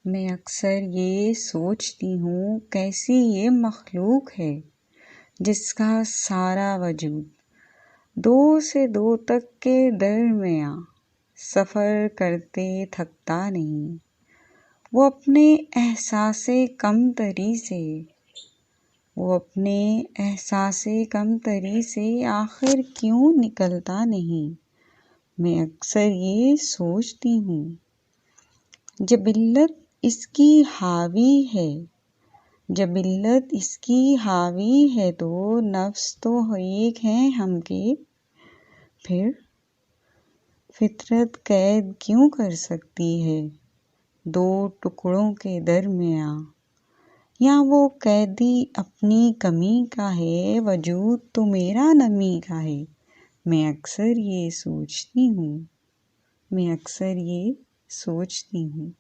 میں اکثر یہ سوچتی ہوں کیسی یہ مخلوق ہے جس کا سارا وجود دو سے دو تک کے درمیاں سفر کرتے تھکتا نہیں۔ وہ اپنے احساس کمتری سے آخر کیوں نکلتا نہیں؟ میں اکثر یہ سوچتی ہوں جب علت اس کی حاوی ہے تو نفس تو ایک ہے ہم کے، پھر فطرت قید کیوں کر سکتی ہے دو ٹکڑوں کے درمیاں؟ یا وہ قیدی اپنی کمی کا ہے، وجود تو میرا نمی کا ہے؟ میں اکثر یہ سوچتی ہوں۔